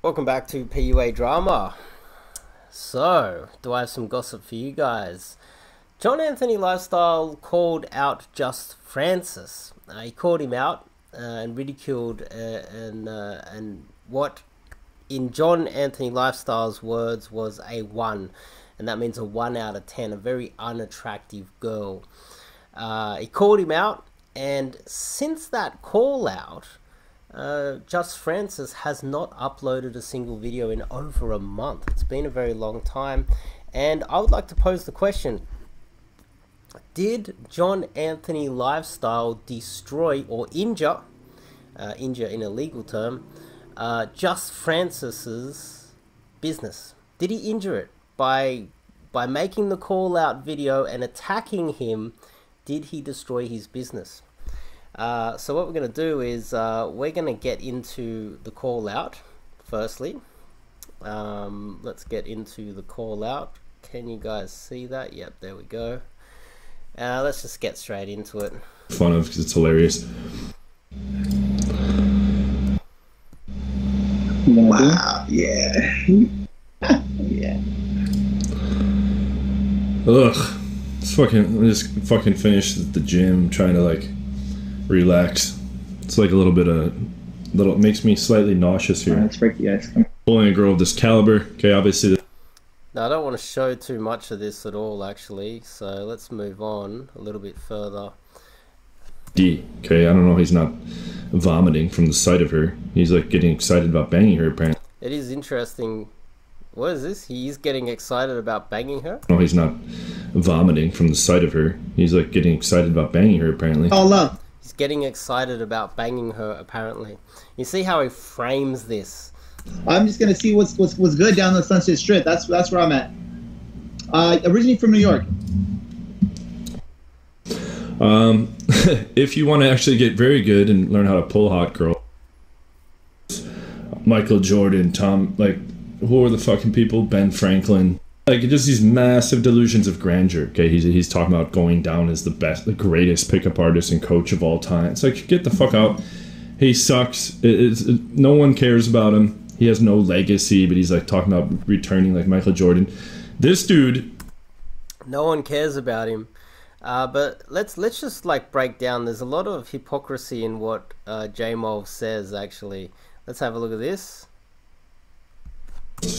Welcome back to PUA Drama. So, do I have some gossip for you guys? John Anthony Lifestyle called out Just Francis. He called him out and ridiculed and what in John Anthony Lifestyle's words was a 1, and that means a 1 out of 10, a very unattractive girl. He called him out, and since that call out, Just Francis has not uploaded a single video in over a month. It's been a very long time, and I would like to pose the question: did John Anthony Lifestyle destroy or injure in a legal term, Just Francis's business? Did he injure it by making the call out video and attacking him? Did he destroy his business? So what we're going to do is we're going to get into the call out firstly. Let's get into the call out. Can you guys see that? Yep, there we go. Let's just get straight into it. Fun of, because it's hilarious. Wow, yeah. Yeah. Ugh. I just fucking finished at the gym, trying to like relax. It's like a little bit of it makes me slightly nauseous here. Let's break the ice. Pulling a girl of this caliber. Okay, obviously. Now I don't want to show too much of this at all, actually. So let's move on a little bit further. Okay, I don't know. He's not vomiting from the sight of her. He's like getting excited about banging her. Apparently. It is interesting. What is this? He is getting excited about banging her? No, he's not vomiting from the sight of her. He's like getting excited about banging her, apparently. Oh, love. He's getting excited about banging her, apparently. You see how he frames this? I'm just gonna see what's good down the Sunset Strip. That's where I'm at. Originally from New York. If you want to actually get very good and learn how to pull hot girl, Michael Jordan, Tom, like, who are the fucking people? Ben Franklin. Like, just these massive delusions of grandeur. Okay, he's talking about going down as the greatest pickup artist and coach of all time. It's like, get the fuck out. He sucks. No one cares about him. He has no legacy, but he's like talking about returning like Michael Jordan. This dude. No one cares about him. But let's just like break down. There's a lot of hypocrisy in what Jmov says. Actually, let's have a look at this.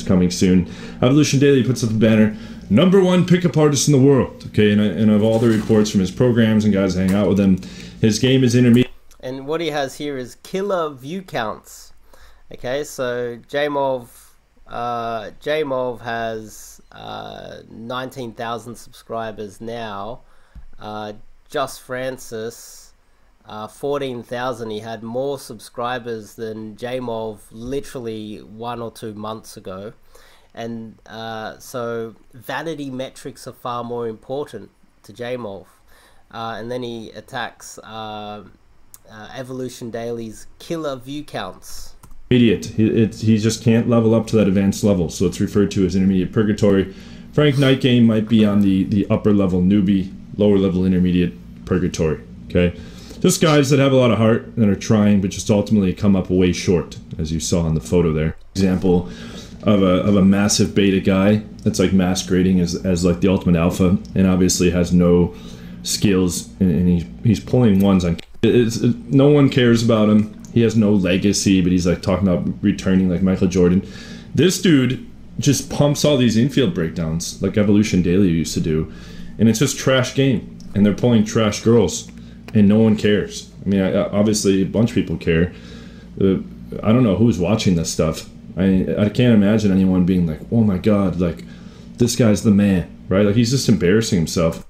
Coming soon. Evolution Daily puts up a banner: #1 pickup artist in the world. Okay, and of all the reports from his programs and guys hang out with him, his game is intermediate. And what he has here is killer view counts. Okay, so Jmov has 19,000 subscribers now. Just Francis, 14,000. He had more subscribers than Jmov literally 1 or 2 months ago, and so vanity metrics are far more important to Jmov. And then he attacks Evolution Daily's killer view counts. Intermediate. He just can't level up to that advanced level, so it's referred to as intermediate purgatory. Frank Nightgame might be on the upper level newbie, lower level intermediate purgatory. Okay, just guys that have a lot of heart and are trying, but just ultimately come up way short, as you saw in the photo there. Example of a massive beta guy that's like masquerading as like the ultimate alpha, and obviously has no skills, and he's pulling ones on. No one cares about him. He has no legacy, but he's like talking about returning like Michael Jordan. This dude just pumps all these infield breakdowns like Evolution Daily used to do, and it's just trash game, and they're pulling trash girls, and no one cares. I mean, obviously a bunch of people care. I don't know who's watching this stuff. I can't imagine anyone being like, oh my god, like, this guy's the man, right? Like, he's just embarrassing himself.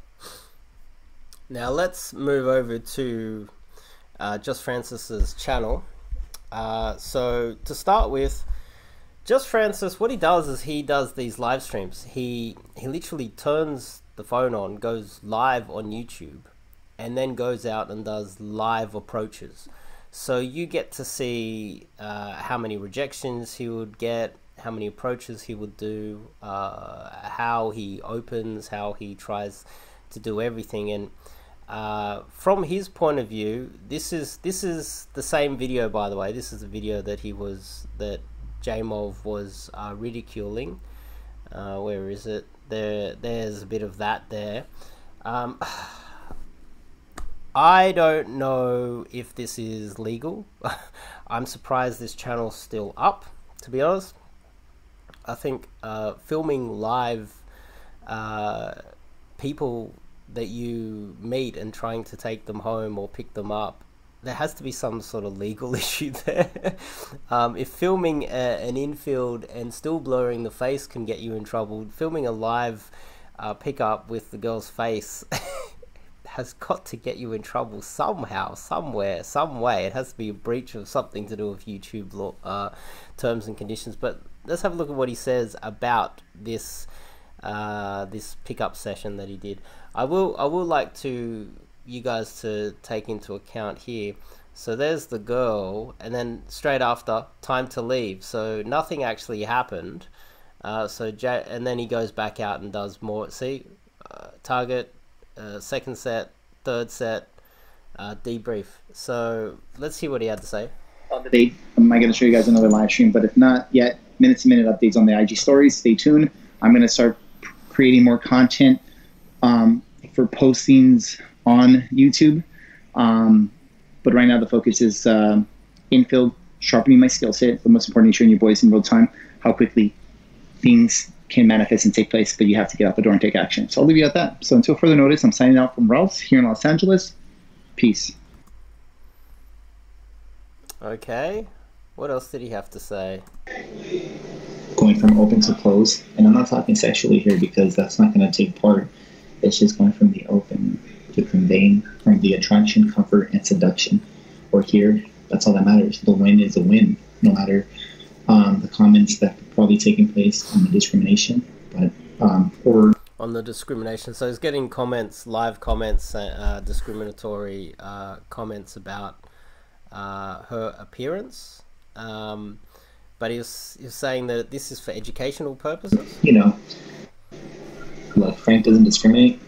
Now let's move over to Just Francis's channel. So to start with, Just Francis, what he does is he does these live streams. He literally turns the phone on, goes live on YouTube, and then goes out and does live approaches. So you get to see how many rejections he would get, how many approaches he would do, how he opens, how he tries to do everything. And from his point of view, this is the same video, by the way. This is the video that Jmov was ridiculing. Where is it? There's a bit of that there. I don't know if this is legal. I'm surprised this channel's still up, to be honest. I think filming live people that you meet and trying to take them home or pick them up, there has to be some sort of legal issue there. If filming an infield and still blurring the face can get you in trouble, filming a live pickup with the girl's face has got to get you in trouble somehow, somewhere, some way. It has to be a breach of something to do with YouTube law, terms and conditions. But let's have a look at what he says about this this pickup session that he did. I will like you guys to take into account here. So there's the girl, and then straight after, time to leave. So nothing actually happened. And then he goes back out and does more. See, target. Second set, third set, debrief. So let's see what he had to say. Update. I'm going to show you guys another live stream, but if not yet, minute-to-minute updates on the IG stories. Stay tuned. I'm going to start creating more content for postings on YouTube. But right now the focus is infield, sharpening my skill set, but most importantly, showing you boys in real time how quickly things can manifest and take place, but you have to get out the door and take action. So I'll leave you at that. So until further notice, I'm signing out from Ralph's here in Los Angeles. Peace. Okay. What else did he have to say? Going from open to close, and I'm not talking sexually here because that's not going to take part. It's just going from the open to conveying from the attraction, comfort, and seduction. Or here, that's all that matters. The win is a win, no matter the comments that could probably taking place on the discrimination, but or on the discrimination. So he's getting comments, live comments, discriminatory comments about her appearance. But he was saying that this is for educational purposes. You know, look, Frank doesn't discriminate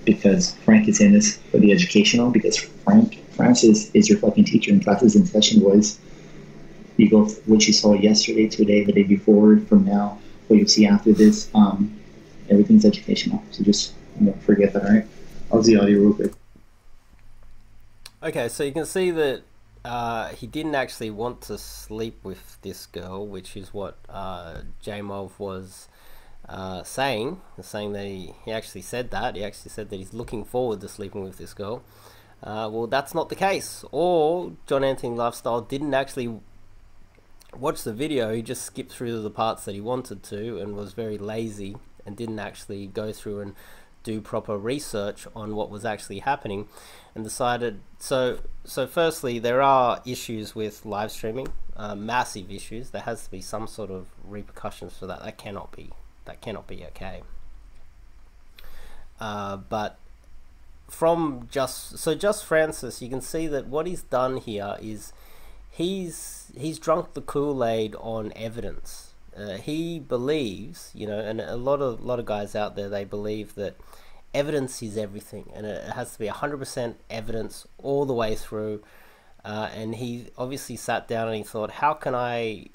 because Frank is in this for the educational, because Francis is your fucking teacher in classes in session, boys. You go what you saw yesterday, today, the day before, from now, what you'll see after this. Everything's educational. So just don't forget that, all right? I'll see audio real quick. Okay, so you can see that he didn't actually want to sleep with this girl, which is what Jmov was saying that he actually said that. He actually said that he's looking forward to sleeping with this girl. Well, that's not the case. Or John Anthony Lifestyle didn't actually watch the video. He just skipped through the parts that he wanted to and was very lazy and didn't actually go through and do proper research on what was actually happening, and decided. So firstly, there are issues with live streaming, massive issues. There has to be some sort of repercussions for that. That cannot be okay. But from just Francis, you can see that what he's done here is he's drunk the Kool-Aid on evidence. He believes, you know, and a lot of guys out there, they believe that evidence is everything, and it has to be 100% evidence all the way through. And he obviously sat down and he thought, how can I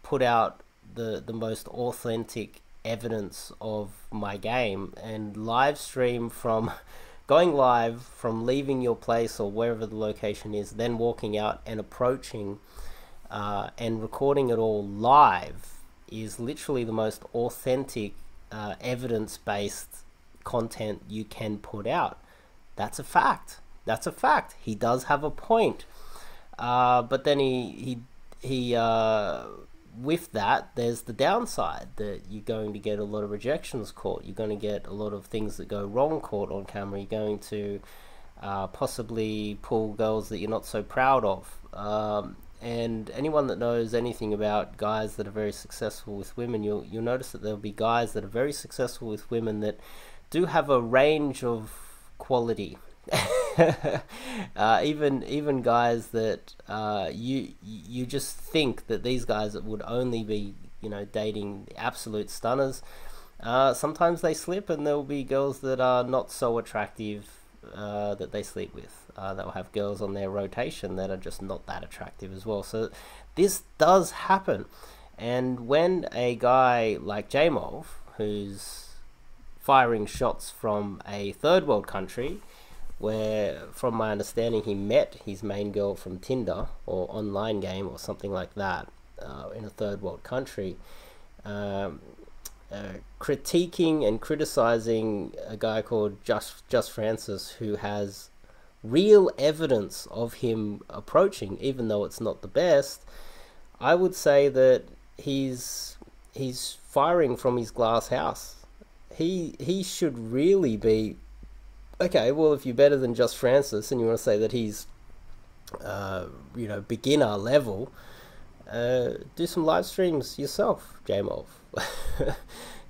put out the most authentic evidence of my game and live stream from going live from leaving your place or wherever the location is, then walking out and approaching and recording it all live is literally the most authentic evidence-based content you can put out. That's a fact. That's a fact. He does have a point. But then he with that, there's the downside that you're going to get a lot of rejections caught. You're going to get a lot of things that go wrong caught on camera. You're going to possibly pull girls that you're not so proud of. And anyone that knows anything about guys that are very successful with women, you'll notice that there'll be guys that are very successful with women that do have a range of quality. Even guys that you just think that these guys would only be, you know, dating absolute stunners. Sometimes they slip, and there will be girls that are not so attractive that they sleep with. They'll have girls on their rotation that are just not that attractive as well. So this does happen. And when a guy like Jmov, who's firing shots from a third world country, where from my understanding he met his main girl from Tinder or online game or something like that, in a third world country, critiquing and criticizing a guy called Just Francis, who has real evidence of him approaching, even though it's not the best, I would say that he's firing from his glass house. He should really be, okay, well, if you're better than Just Francis and you want to say that he's you know, beginner level, do some live streams yourself, Jmov.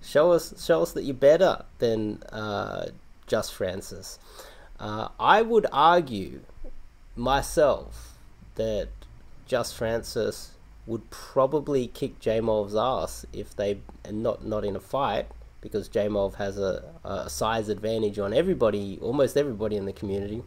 show us that you're better than Just Francis. I would argue myself that Just Francis would probably kick Jmov's ass if they, and not in a fight, because Jmov has a size advantage on everybody, almost everybody in the community.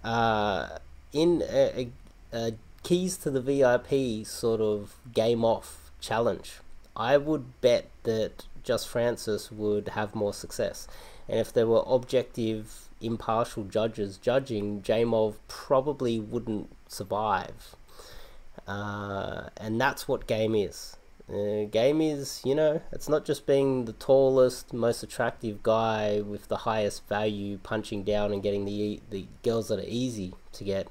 In a keys to the VIP sort of game off challenge, I would bet that Just Francis would have more success. And if there were objective, impartial judges judging, Jmov probably wouldn't survive. And that's what game is. Game is, you know, it's not just being the tallest, most attractive guy with the highest value punching down and getting the girls that are easy to get,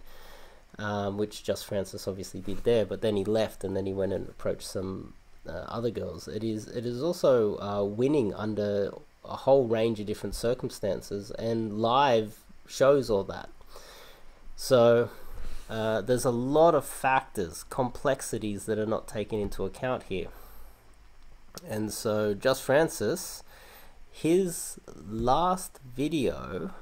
which Just Francis obviously did there, but then he left and then he went and approached some other girls. It is also winning under a whole range of different circumstances, and live shows all that. So there's a lot of factors, complexities that are not taken into account here. And so Just Francis, his last video,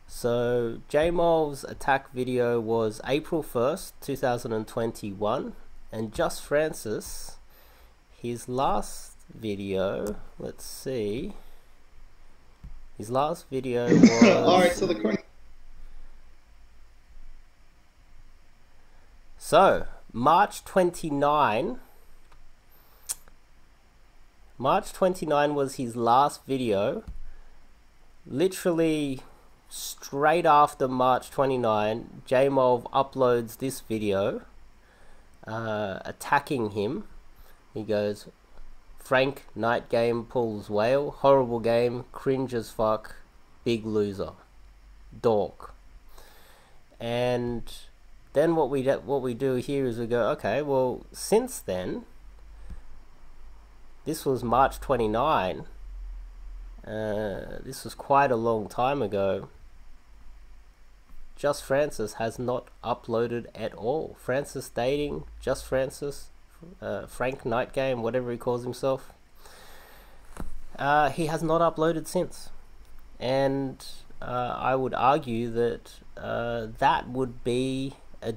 so Jmov's attack video was April 1st, 2021, and Just Francis, his last video, let's see, his last video was... Alright, so the So, March 29 was his last video. Literally straight after March 29, Jmov uploads this video attacking him. He goes, Frank, night game, pulls whale, horrible game, cringe as fuck, big loser, dork. And then what we do here is we go, okay, well, since then, this was March 29, this was quite a long time ago, Just Francis has not uploaded at all. Francis Dating, Just Francis, Frank Night Game, whatever he calls himself, he has not uploaded since. And I would argue that that would be a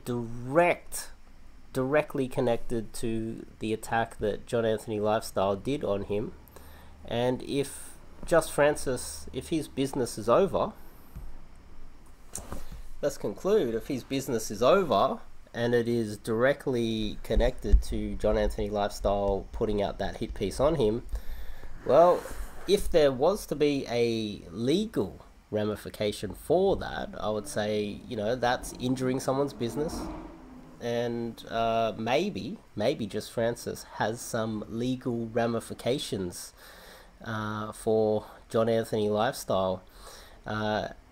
directly connected to the attack that John Anthony Lifestyle did on him. And if Just Francis, if his business is over, let's conclude, if his business is over and it is directly connected to John Anthony Lifestyle putting out that hit piece on him, well, if there was to be a legal ramification for that, I would say, you know, that's injuring someone's business, and maybe Just Francis has some legal ramifications for John Anthony Lifestyle.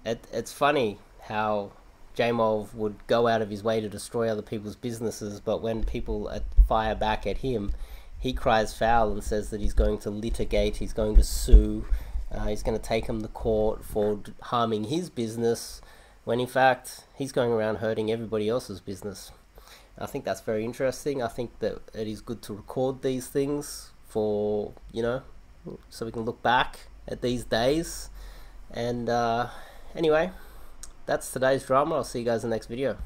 It's funny how Jmov would go out of his way to destroy other people's businesses, but when people fire back at him, he cries foul and says that he's going to litigate, he's going to sue, he's going to take him to court for harming his business, when in fact he's going around hurting everybody else's business. I think that's very interesting. I think that it is good to record these things for, you know, so we can look back at these days. And anyway, that's today's drama. I'll see you guys in the next video.